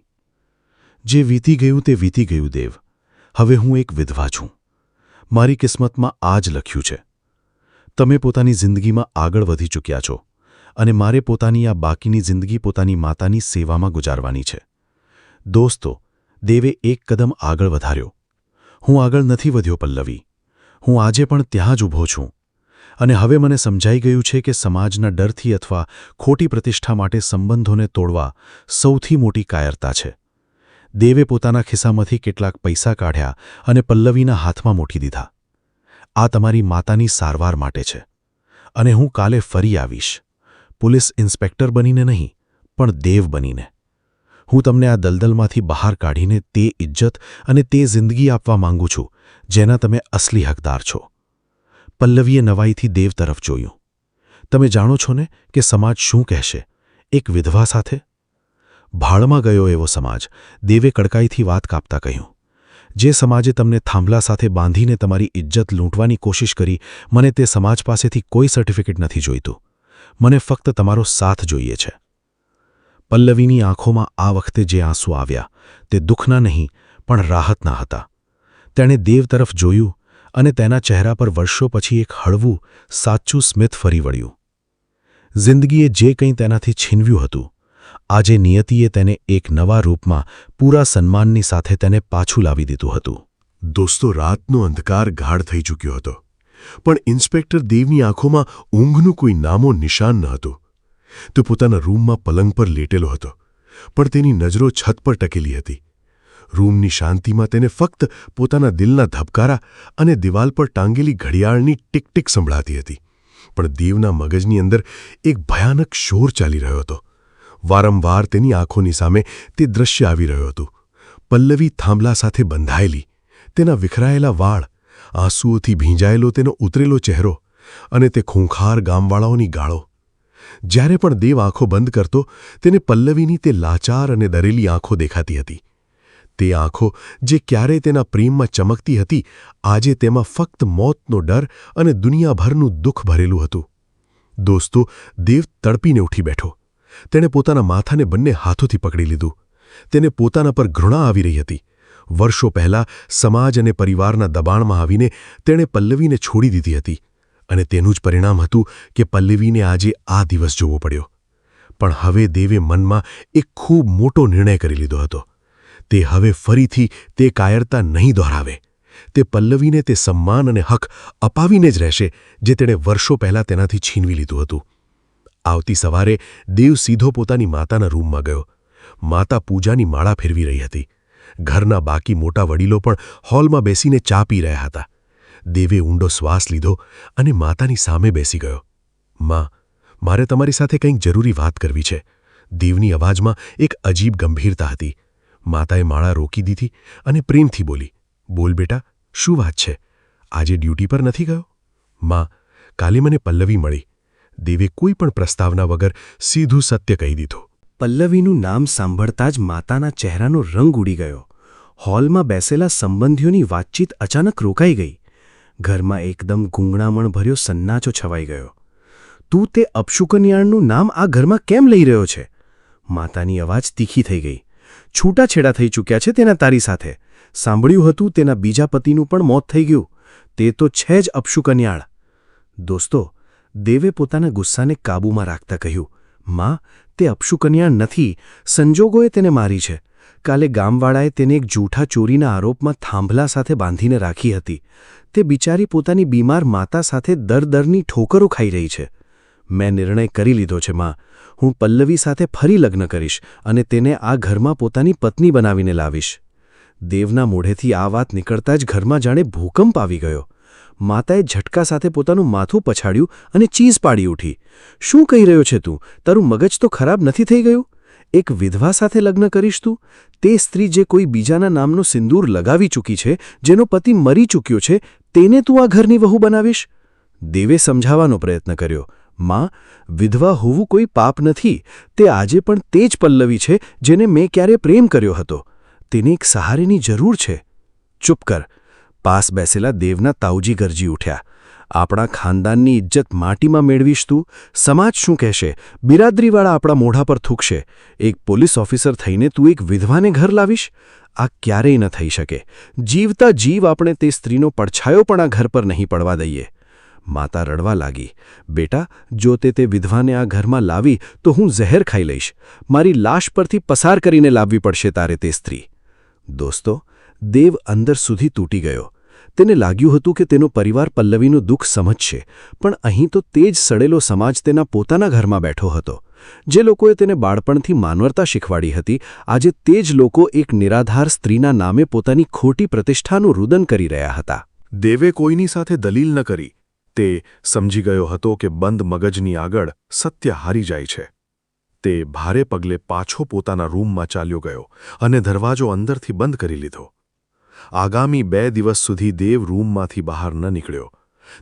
જે વીતી ગયું તે વીતી ગયું દેવ. હવે હું એક વિધવા છું. મારી કિસ્મતમાં આ જ લખ્યું છે. તમે પોતાની જિંદગીમાં આગળ વધી ચૂક્યા છો અને મારે પોતાની આ બાકીની જિંદગી પોતાની માતાની સેવામાં ગુજારવાની છે. દોસ્તો, દેવે એક કદમ આગળ વધાર્યો. હું આગળ નથી વધ્યો પલ્લવી. હું આજે પણ ત્યાં જ ઊભો છું. અને હવે મને સમજાઈ ગયું છે કે સમાજના ડરથી અથવા ખોટી પ્રતિષ્ઠા માટે સંબંધોને તોડવા સૌથી મોટી કાયરતા છે. દેવે પોતાના ખિસ્સામાંથી કેટલાક પૈસા કાઢ્યા અને પલ્લવીના હાથમાં મૂકી દીધા. આ તમારી માતાની સારવાર માટે છે. અને હું કાલે ફરી આવીશ, પોલીસ ઇન્સ્પેક્ટર બનીને નહીં, પણ દેવ બનીને. હું તમને આ દલદલમાંથી બહાર કાઢીને તે ઇજ્જત અને તે જિંદગી આપવા માંગુ છું જેના તમે અસલી હકદાર છો. પલ્લવીએ નવાઈથી દેવ તરફ જોયું. તમે જાણો છો ને કે સમાજ શું કહેશે એક વિધવા સાથે? ભાળમાં ગયો એવો સમાજ, દેવે કડકાઈથી વાત કાપતા કહ્યું. જે સમાજે તમને થાંભલા સાથે બાંધીને તમારી ઇજ્જત લૂંટવાની કોશિશ કરી, મને તે સમાજ પાસેથી કોઈ સર્ટિફિકેટ નથી જોઈતું. મને ફક્ત તમારો સાથ જોઈએ છે. પલ્લવીની આંખોમાં આ વખતે જે આંસુ આવ્યા તે દુઃખના નહીં પણ રાહતના હતા. તેણે દેવ તરફ જોયું અને તેના ચહેરા પર વર્ષો પછી એક હળવું, સાચું સ્મિત ફરી વળ્યું. જિંદગીએ જે કંઈ તેનાથી છીનવ્યું હતું, આજે નિયતિએ તેને એક નવા રૂપમાં પૂરા સન્માનની સાથે તેને પાછું લાવી દીધું હતું. દોસ્તો, રાતનો અંધકાર ગાઢ થઈ ચૂક્યો હતો, પણ ઇન્સ્પેક્ટર દેવની આંખોમાં ઊંઘનું કોઈ નામો નિશાન ન હતું. તે પોતાના રૂમમાં પલંગ પર લેટેલો હતો, પણ તેની નજરો છત પર ટકેલી હતી. રૂમની શાંતિમાં તેને ફક્ત પોતાના દિલના ધબકારા અને દિવાલ પર ટાંગેલી ઘડિયાળની ટીક ટીક સંભળાતી હતી. પણ દેવના મગજની અંદર એક ભયાનક શોર ચાલી રહ્યો હતો. વારંવાર તેની આંખોની સામે તે દૃશ્ય આવી રહ્યું હતું. પલ્લવી થાંભલા સાથે બંધાયેલી, તેના વિખરાયેલા વાળ, આંસુઓથી ભીંજાયેલો તેનો ઉતરેલો ચહેરો અને તે ખૂંખાર ગામવાળાઓની ગાળો. જ્યારે પણ દેવ આંખો બંધ કરતો, તેને પલ્લવીની તે લાચાર અને ડરેલી આંખો દેખાતી હતી. તે આંખો જે ક્યારેય તેના પ્રેમમાં ચમકતી હતી, આજે તેમાં ફક્ત મોતનો ડર અને દુનિયાભરનું દુઃખ ભરેલું હતું. દોસ્તો, દેવ તડપીને ઉઠી બેઠો. તેણે પોતાના માથાને બંને હાથોથી પકડી લીધું. તેને પોતાના પર ઘૃણા આવી રહી હતી. વર્ષો પહેલાં સમાજ અને પરિવારના દબાણમાં આવીને તેણે પલ્લવીને છોડી દીધી હતી, અને તેનું જ પરિણામ હતું કે પલ્લવીને આજે આ દિવસ જોવો પડ્યો. પણ હવે દેવે મનમાં એક ખૂબ મોટો નિર્ણય કરી લીધો હતો. તે હવે ફરીથી તે કાયરતા નહીં દોહરાવે. તે પલ્લવીને તે સન્માન અને હક અપાવીને જ રહેશે જે તેણે વર્ષો પહેલાં તેનાથી છીનવી લીધું હતું. આવતી સવારે દેવ સીધો પોતાની માતાના રૂમમાં ગયો. માતા પૂજાની માળા ફેરવી રહી હતી. ઘરના બાકી મોટા વડીલો પણ હોલમાં બેસીને ચા પી રહ્યા હતા. દેવે ઊંડો શ્વાસ લીધો અને માતાની સામે બેસી ગયો. માં, મારે તમારી સાથે કંઈક જરૂરી વાત કરવી છે. દેવની અવાજમાં એક અજીબ ગંભીરતા હતી. માતાએ માળા રોકી દીધી અને પ્રેમથી બોલી, બોલ બેટા, શું વાત છે? આજે ડ્યુટી પર નથી ગયો? માં, કાલે મને પલ્લવી મળી. દેવે કોઈ પણ પ્રસ્તાવના વગર સીધું સત્ય કહી દીધું. પલ્લવીનું નામ સાંભળતા જ માતાના ચહેરાનો રંગ ઉડી ગયો. હોલમાં બેસેલા સંબંધીઓની વાતચીત અચાનક રોકાઈ ગઈ. ઘરમાં એકદમ ગૂંગણામણ ભર્યો સન્નાચો છવાઈ ગયો. તું તે અપશુકન્યાળનું નામ આ ઘરમાં કેમ લઈ રહ્યો છે? માતાની અવાજ તીખી થઈ ગઈ. છૂટાછેડા થઈ ચૂક્યા છે તેના તારી સાથે. સાંભળ્યું હતું તેના બીજા પતિનું પણ મોત થઈ ગયું. તે તો છે જ અપશુકન્યાળ. દોસ્તો, દેવે પોતાના ગુસ્સાને કાબૂમાં રાખતા કહ્યું, માં, તે અપશુકન્યાળ નથી. સંજોગોએ તેને મારી છે. કાલે ગામવાળાએ તેને એક જૂઠા ચોરીના આરોપમાં થાંભલા સાથે બાંધીને રાખી હતી. તે બિચારી પોતાની બીમાર માતા સાથે દરની ઠોકરો ખાઈ રહી છે. મેં નિર્ણય કરી લીધો છે માં. હું પલ્લવી સાથે ફરી લગ્ન કરીશ અને તેને આ ઘરમાં પોતાની પત્ની બનાવીને લાવીશ. દેવના મોઢેથી આ વાત નીકળતા જ ઘરમાં જાણે ભૂકંપ આવી ગયો. માતાએ ઝટકા સાથે પોતાનું માથું પછાડ્યું અને ચીઝ પાડી ઉઠી. શું કહી રહ્યો છે તું? તારું મગજ તો ખરાબ નથી થઈ ગયું? એક વિધવા સાથે લગ્ન કરીશ તું? તે સ્ત્રી જે કોઈ બીજાના નામનો સિંદૂર લગાવી ચૂકી છે, જેનો પતિ મરી ચૂક્યો છે, તેને તું આ ઘરની વહુ બનાવીશ? દેવે સમજાવવાનો પ્રયત્ન કર્યો, માં, વિધવા હોવું કોઈ પાપ નથી. તે આજે પણ તે જ પલ્લવી છે જેને મેં ક્યારે પ્રેમ કર્યો હતો. તેને એક સહારેની જરૂર છે. ચૂપ કર. પાસ બેસેલા દેવના તાઉજી ગરજી ઉઠ્યા. આપણા ખાનદાનની ઇજ્જત માટીમાં મેળવીશ તું? સમાજ શું કહેશે? બિરાદરીવાળા આપણા મોઢા પર થૂકશે. એક પોલીસ ઓફિસર થઈને તું એક વિધવાને ઘર લાવીશ? આ ક્યારેય ન થઈ શકે. જીવતા જીવ આપણે તે સ્ત્રીનો પડછાયો પણ આ ઘર પર નહીં પડવા દઈએ. માતા રડવા લાગી. બેટા, જો તે વિધવાને આ ઘરમાં લાવી તો હું ઝહેર ખાઈ લઈશ. મારી લાશ પરથી પસાર કરીને લાવવી પડશે તારે તે સ્ત્રી. દોસ્તો, દેવ અંદર સુધી તૂટી ગયો. તેને લાગ્યું હતું કે તેનો પરિવાર પલ્લવીનું દુઃખ સમજશે, પણ અહીં તો તે જ સડેલો સમાજ તેના પોતાના ઘરમાં બેઠો હતો. જે લોકોએ તેને બાળપણથી માનવતા શીખવાડી હતી, આજે તે જ લોકો એક નિરાધાર સ્ત્રીના નામે પોતાની ખોટી પ્રતિષ્ઠાનું રુદન કરી રહ્યા હતા. દેવે કોઈની સાથે દલીલ ન કરી. તે સમજી ગયો હતો કે બંધ મગજની આગળ સત્ય હારી જાય છે. તે ભારે પગલે પાછો પોતાના રૂમમાં ચાલ્યો ગયો અને દરવાજો અંદરથી બંધ કરી લીધો. આગામી 2 દિવસ સુધી દેવ રૂમમાંથી બહાર ન નીકળ્યો.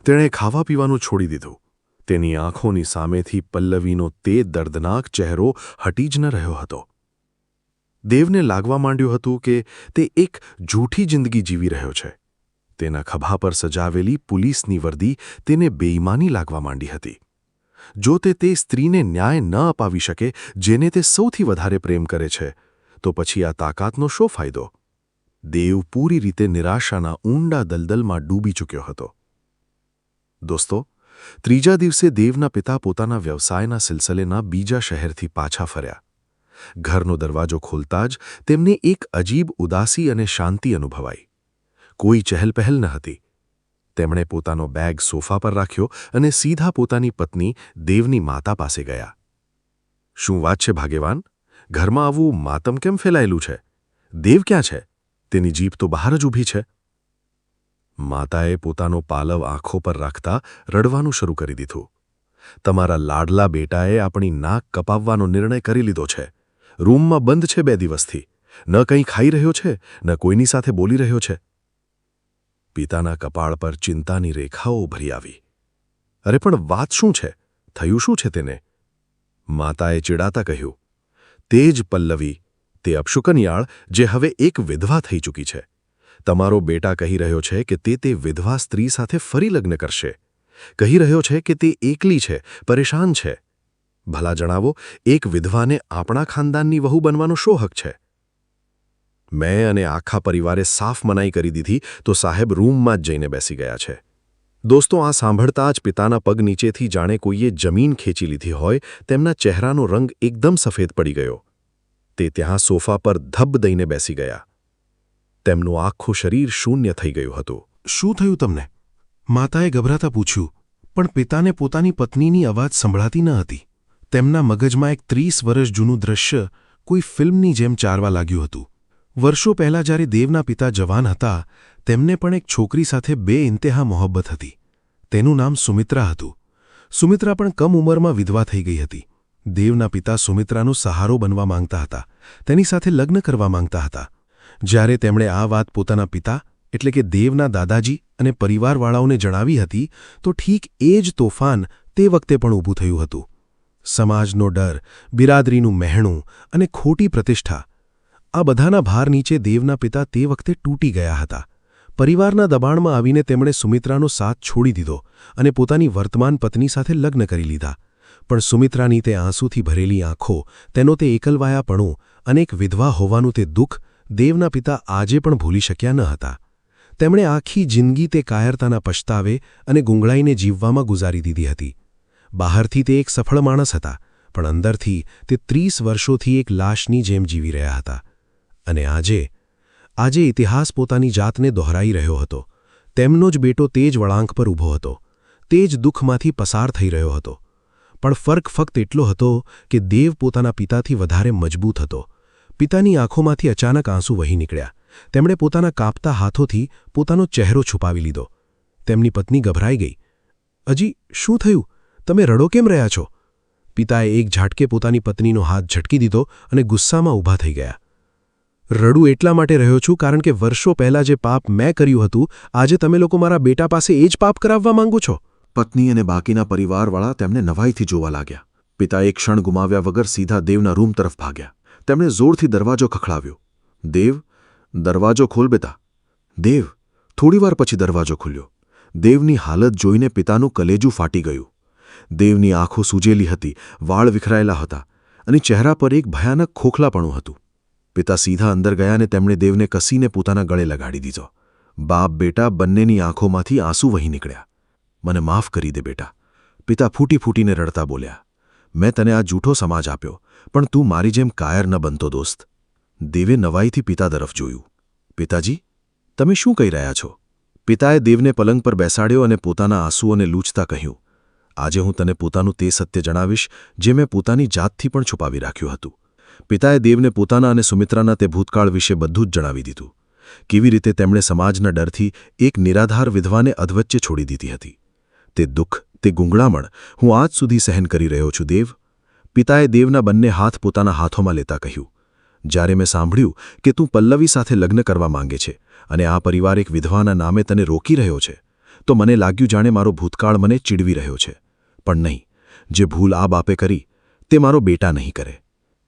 તેણે ખાવા પીવાનું છોડી દીધું. તેની આંખોની સામેથી પલ્લવીનો તે દર્દનાક ચહેરો હટી જ ન રહ્યો હતો. દેવને લાગવા માંડ્યું હતું કે તે એક જૂઠી જિંદગી જીવી રહ્યો છે. તેના ખભા પર સજાવેલી પોલીસની વર્દી તેને બેઈમાની લાગવા માંડી હતી. જો તે સ્ત્રીને ન્યાય ન અપાવી શકે જેને તે સૌથી વધારે પ્રેમ કરે છે, તો પછી આ તાકાતનો શો ફાયદો? દેવ પૂરી રીતે નિરાશાના ઊંડા દલદલમાં ડૂબી ચૂક્યો હતો. દોસ્તો, ત્રીજા દિવસે દેવના પિતા પોતાના વ્યવસાયના સિલસિલેના બીજા શહેરથી પાછા ફર્યા. ઘરનો દરવાજો ખોલતા જ તેમને એક અજીબ ઉદાસી અને શાંતિ અનુભવાઈ. કોઈ ચહેલપહેલ ન હતી. તેમણે પોતાનો બેગ સોફા પર રાખ્યો અને સીધા પોતાની પત્ની દેવની માતા પાસે ગયા. શું વાત છે ભાગ્યવાન? ઘરમાં આવું માતમ કેમ ફેલાયેલું છે? દેવ ક્યાં છે? તેની જીભ તો બહાર જ ઊભી છે. માતાએ પોતાનો પાલવ આંખો પર રાખતા રડવાનું શરૂ કરી દીધું. તમારા લાડલા બેટાએ આપણી નાક કપાવવાનો નિર્ણય કરી લીધો છે. રૂમમાં બંધ છે 2 દિવસથી. ન કંઈ ખાઈ રહ્યો છે, ન કોઈની સાથે બોલી રહ્યો છે. પિતાના કપાળ પર ચિંતાની રેખાઓ ભરી આવી. અરે પણ વાત શું છે? થયું શું છે તેને? માતાએ ચીડાતા કહ્યું. તે જ પલ્લવી, તે અપશુકનિયાળ જે હવે એક વિધવા થઈ ચૂકી છે. તમારો બેટા કહી રહ્યો છે કે તે વિધવા સ્ત્રી સાથે ફરી લગ્ન કરશે. કહી રહ્યો છે કે તે એકલી છે, પરેશાન છે. ભલા જણાવો, એક વિધવાને આપણા ખાનદાનની વહુ બનવાનો શો હક છે? મેં અને આખા પરિવારે સાફ મનાઈ કરી દીધી તો સાહેબ રૂમમાં જ જઈને બેસી ગયા છે. દોસ્તો, આ સાંભળતા જ પિતાના પગ નીચેથી જાણે કોઈએ જમીન ખેંચી લીધી હોય તેમના ચહેરાનો રંગ એકદમ સફેદ પડી ગયો. તે ત્યાં સોફા પર ધબ દઈને બેસી ગયા. તેમનું આખું શરીર શૂન્ય થઈ ગયું હતું. શું થયું તમને? માતાએ ગભરાતા પૂછ્યું, પણ પિતાને પોતાની પત્નીની અવાજ સંભળાતી ન હતી. તેમના મગજમાં એક 30 વર્ષ જૂનું દૃશ્ય કોઈ ફિલ્મની જેમ ચારવા લાગ્યું હતું. વર્ષો પહેલાં જ્યારે દેવના પિતા જવાન હતા, તેમને પણ એક છોકરી સાથે બેઇંતેહા મોહબ્બત હતી. તેનું નામ સુમિત્રા હતું. સુમિત્રા પણ કમ ઉંમરમાં વિધવા થઈ ગઈ હતી. દેવના પિતા સુમિત્રાનો સહારો બનવા માંગતા હતા. તેની સાથે લગ્ન કરવા માંગતા હતા. જ્યારે તેમણે આ વાત પોતાના પિતા એટલે કે દેવના દાદાજી અને પરિવારવાળાઓને જણાવી હતી, તો ઠીક એ જ તોફાન તે વખતે પણ ઊભું થયું હતું. સમાજનો ડર, બિરાદરીનું મહેણું અને ખોટી પ્રતિષ્ઠા, આ બધાના ભાર નીચે દેવના પિતા તે વખતે તૂટી ગયા હતા. પરિવારના દબાણમાં આવીને તેમણે સુમિત્રાનો સાથ છોડી દીધો અને પોતાની વર્તમાન પત્ની સાથે લગ્ન કરી લીધા. પણ સુમિત્રાની તે આંસુથી ભરેલી આંખો, તેનો તે એકલવાયાપણું અને એક વિધવા હોવાનું તે દુઃખ દેવના પિતા આજે પણ ભૂલી શક્યા ન હતા. તેમણે આખી જિંદગી તે કાયરતાના પછતાવે અને ગુંગળાઈને જીવવામાં ગુજારી દીધી હતી. બહારથી તે એક સફળ માણસ હતા, પણ અંદરથી તે 30 વર્ષોથી એક લાશની જેમ જીવી રહ્યા હતા. અને આજે ઇતિહાસ પોતાની જાતને દોહરાઈ રહ્યો હતો. તેમનો જ બેટો તે જ વળાંક પર ઊભો હતો. તે જ દુઃખમાંથી પસાર થઈ રહ્યો હતો. પણ ફરક ફક્ત એટલો હતો કે દેવ પોતાના પિતાથી વધારે મજબૂત હતો. પિતાની આંખોમાંથી અચાનક આંસુ વહી નીકળ્યા. તેમણે પોતાના કાપતા હાથોથી પોતાનો ચહેરો છુપાવી લીધો. તેમની પત્ની ગભરાઈ ગઈ. અજી, શું થયું? તમે રડો કેમ રહ્યા છો? પિતાએ એક ઝાટકે પોતાની પત્નીનો હાથ ઝટકી દીધો અને ગુસ્સામાં ઊભા થઈ ગયા. રડું એટલા માટે રહ્યો છું કારણ કે વર્ષો પહેલાં જે પાપ મેં કર્યું હતું, આજે તમે લોકો મારા બેટા પાસે એ જ પાપ કરાવવા માંગો છો. પત્ની અને બાકીના પરિવારવાળા તેમને નવાઈથી જોવા લાગ્યા. પિતા એક ક્ષણ ગુમાવ્યા વગર સીધા દેવના રૂમ તરફ ભાગ્યા. તેમણે જોરથી દરવાજો ખખડાવ્યો. દેવ, દરવાજો ખોલ બેટા. દેવ. થોડીવાર પછી દરવાજો ખુલ્યો. દેવની હાલત જોઈને પિતાનું કલેજું ફાટી ગયું. દેવની આંખો સૂજેલી હતી, વાળ વિખરાયેલા હતા અને ચહેરા પર એક ભયાનક ખોખલાપણું હતું. પિતા સીધા અંદર ગયા અને તેમણે દેવને કસીને પોતાના ગળે લગાડી દીધો. બાપ બેટા બંનેની આંખોમાંથી આંસુ વહી નીકળ્યા. મને માફ કરી દે બેટા. પિતા ફૂટી ફૂટીને રડતા બોલ્યા. મેં તને આ જૂઠો સમાજ આપ્યો, પણ તું મારી જેમ કાયર ન બનતો દોસ્ત. દેવે નવાઈથી પિતા તરફ જોયું. પિતાજી, તમે શું કહી રહ્યા છો? પિતાએ દેવને પલંગ પર બેસાડ્યો અને પોતાના આંસુઓને લૂછતા કહ્યું, આજે હું તને પોતાનું તે સત્ય જણાવીશ જે મેં પોતાની જાતથી પણ છુપાવી રાખ્યું હતું. પિતાએ દેવને પોતાના અને સુમિત્રાના તે ભૂતકાળ વિશે બધું જ જણાવી દીધું. કેવી રીતે તેમણે સમાજના ડરથી એક નિરાધાર વિધવાને અધવચ્ચે છોડી દીધી હતી. તે દુઃખ, તે ગુંગળામણ હું આજ સુધી સહન કરી રહ્યો છું દેવ. પિતાએ દેવના બંને હાથ પોતાના હાથોમાં લેતા કહ્યું, જ્યારે મેં સાંભળ્યું કે તું પલ્લવી સાથે લગ્ન કરવા માંગે છે અને આ પરિવાર એક વિધવાના નામે તને રોકી રહ્યો છે, તો મને લાગ્યું જાણે મારો ભૂતકાળ મને ચીડવી રહ્યો છે. પણ નહીં, જે ભૂલ આ બાપે કરી તે મારો બેટા નહીં કરે.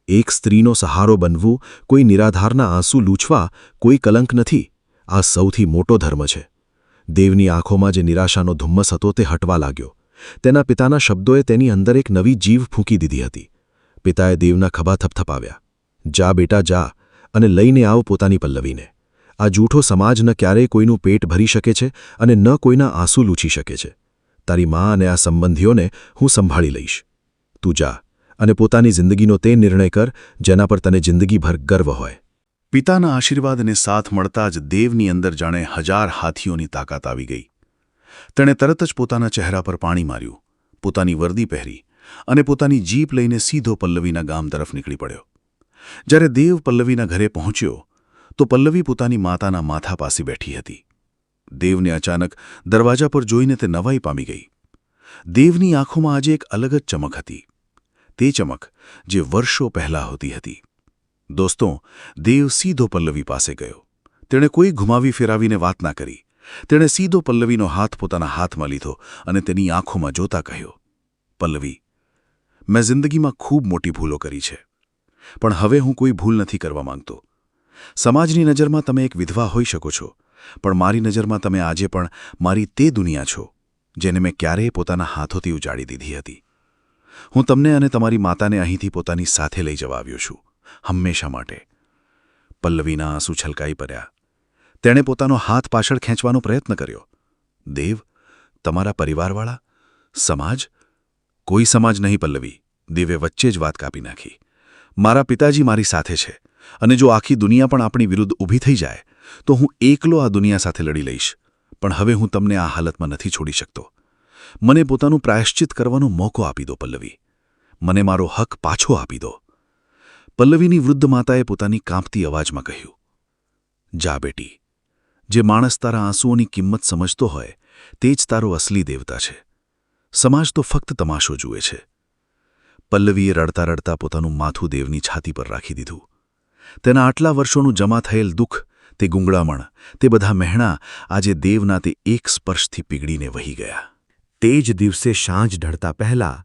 એક સ્ત્રીનો સહારો બનવું, કોઈ નિરાધારના આંસુ લૂછવા કોઈ કલંક નથી. આ સૌથી મોટો ધર્મ છે. દેવની આંખોમાં જે નિરાશાનો ધુમ્મસ હતો તે હટવા લાગ્યો. તેના પિતાના શબ્દોએ તેની અંદર એક નવી જીવ ફૂંકી દીધી હતી. પિતાએ દેવના ખભા થપથપાવ્યા. જા બેટા જા, અને લઈને આવ પોતાની પલ્લવીને. આ જૂઠો સમાજ ન ક્યારેય કોઈનું પેટ ભરી શકે છે અને ન કોઈના આંસુ લૂછી શકે છે. તારી મા અને આ સંબંધીઓને હું સંભાળી લઈશ. તું જા અને પોતાની જિંદગીનો તે નિર્ણય કર જેના પર તને જિંદગીભર ગર્વ હોય. પિતાના આશીર્વાદને સાથ મળતા જ દેવની અંદર જાણે 1000 હાથીઓની તાકાત આવી ગઈ. તેણે તરત જ પોતાના ચહેરા પર પાણી માર્યું, પોતાની વર્દી પહેરી અને પોતાની જીપ લઈને સીધો પલ્લવીના ગામ તરફ નીકળી પડ્યો. જ્યારે દેવ પલ્લવીના ઘરે પહોંચ્યો તો પલ્લવી પોતાની માતાના માથા પાસે બેઠી હતી. દેવને અચાનક દરવાજા પર જોઈને તે નવાઈ પામી ગઈ. દેવની આંખોમાં આજે એક અલગ જ ચમક હતી. તે ચમક જે વર્ષો પહેલાં હોતી હતી. દોસ્તો, દેવ સીધો પલ્લવી પાસે ગયો. તેણે કોઈ ઘુમાવી ફેરાવીને વાત ના કરી. તેણે સીધો પલ્લવીનો હાથ પોતાના હાથમાં લીધો અને તેની આંખોમાં જોતા કહ્યું, પલ્લવી, મેં જિંદગીમાં ખૂબ મોટી ભૂલો કરી છે, પણ હવે હું કોઈ ભૂલ નથી કરવા માંગતો. સમાજની નજરમાં તમે એક વિધવા હોઈ શકો છો, પણ મારી નજરમાં તમે આજે પણ મારી તે દુનિયા છો જેને મેં ક્યારેય પોતાના હાથોથી ઉજાડી દીધી હતી. હું તમને અને તમારી માતાને અહીંથી પોતાની સાથે લઈ જવા આવ્યો છું, હંમેશા માટે. પલ્લવીના આંસુ છલકાઈ પડ્યા. તેણે પોતાનો હાથ પાછળ ખેંચવાનો પ્રયત્ન કર્યો. દેવ, તમારા પરિવારવાળા, સમાજ? કોઈ સમાજ નહીં પલ્લવી. દેવે વચ્ચે જ વાત કાપી નાખી. મારા પિતાજી મારી સાથે છે, અને જો આખી દુનિયા પણ આપણી વિરુદ્ધ ઊભી થઈ જાય તો હું એકલો આ દુનિયા સાથે લડી લઈશ. પણ હવે હું તમને આ હાલતમાં નથી છોડી શકતો. મને પોતાનું પ્રાયશ્ચિત કરવાનો મોકો આપી દો પલ્લવી. મને મારો હક પાછો આપી દો. પલ્લવીની વૃદ્ધ માતાએ પોતાની કાંપતી અવાજમાં કહ્યું, જા બેટી. જે માણસ તારા આંસુઓની કિંમત સમજતો હોય તે જ તારો અસલી દેવતા છે. સમાજ તો ફક્ત તમાશો જુએ છે. પલ્લવીએ રડતા રડતા પોતાનું માથું દેવની છાતી પર રાખી દીધું. તેના આટલા વર્ષોનું જમા થયેલ દુઃખ, તે ગુંગળામણ, તે બધા મહેણા આજે દેવના તે એક સ્પર્શથી પીગળીને વહી ગયા. તે જ દિવસે સાંજ ઢળતા પહેલા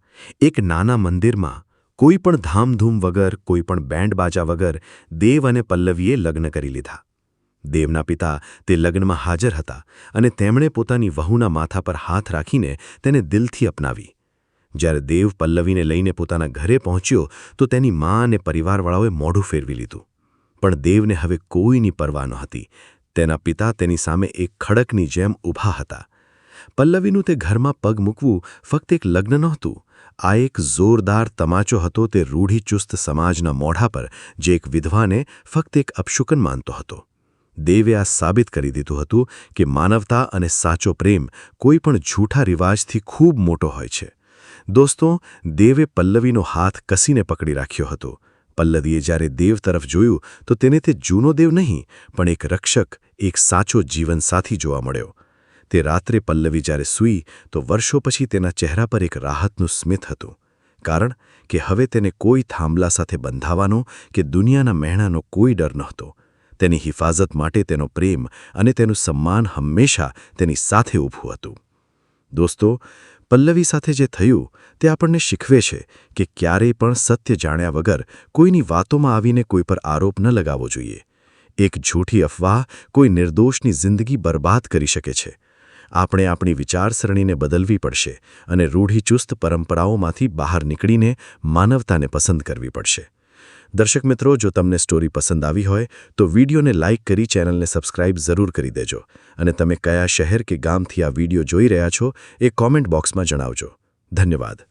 એક નાના મંદિરમાં કોઈ પણ ધામધૂમ વગર, કોઈ પણ બેન્ડ બાજા વગર દેવ અને પલ્લવીએ લગ્ન કરી લીધા. દેવના પિતા તે લગ્નમાં હાજર હતા અને તેમણે પોતાની વહુના માથા પર હાથ રાખીને તેને દિલથી અપનાવી. જ્યારે દેવ પલ્લવીને લઈને પોતાના ઘરે પહોંચ્યો તો તેની મા અને પરિવારવાળાઓએ મોઢું ફેરવી લીધું. પણ દેવને હવે કોઈની પરવા નહોતી. તેના પિતા તેની સામે એક ખડકની જેમ ઊભા હતા. પલ્લવીનું તે ઘરમાં પગ મૂકવું ફક્ત એક લગ્ન નહોતું. આ એક જોરદાર તમાચો હતો તે રૂઢિચુસ્ત સમાજના મોઢા પર, જે એક વિધવાને ફક્ત એક અપશુકન માનતો હતો. દેવે આ સાબિત કરી દીધું હતું કે માનવતા અને સાચો પ્રેમ કોઈ પણ જૂઠા રિવાજથી ખૂબ મોટો હોય છે. દોસ્તો, દેવે પલ્લવીનો હાથ કસીને પકડી રાખ્યો હતો. પલ્લવીએ જ્યારે દેવ તરફ જોયું તો તેને તે જૂનો દેવ નહીં, પણ એક રક્ષક, એક સાચો જીવનસાથી જોવા મળ્યો. તે રાત્રે પલ્લવી જ્યારે સૂઈ તો વર્ષો પછી તેના ચહેરા પર એક રાહતનું સ્મિત હતું. કારણ કે હવે તેને કોઈ થાંભલા સાથે બંધાવાનો કે દુનિયાના મહેણાનો કોઈ ડર નહોતો. તેની હિફાજત માટે તેનો પ્રેમ અને તેનું સન્માન હંમેશા તેની સાથે ઊભું હતું. દોસ્તો, પલ્લવી સાથે જે થયું તે આપણને શીખવે છે કે ક્યારેય પણ સત્ય જાણ્યા વગર કોઈની વાતોમાં આવીને કોઈ પર આરોપ ન લગાવવો જોઈએ. એક જૂઠી અફવા કોઈ નિર્દોષની જિંદગી બરબાદ કરી શકે છે. આપણે આપણી વિચારસરણીને બદલવી પડશે અને રૂઢિચુસ્ત પરંપરાઓમાંથી બહાર નીકળીને માનવતાને પસંદ કરવી પડશે. દર્શક મિત્રો, જો તમને સ્ટોરી પસંદ આવી હોય તો વિડીયોને લાઇક કરી ચેનલને સબસ્ક્રાઇબ જરૂર કરી દેજો અને તમે કયા શહેર કે ગામથી આ વિડીયો જોઈ રહ્યા છો એ કોમેન્ટ બોક્સમાં જણાવજો. ધન્યવાદ.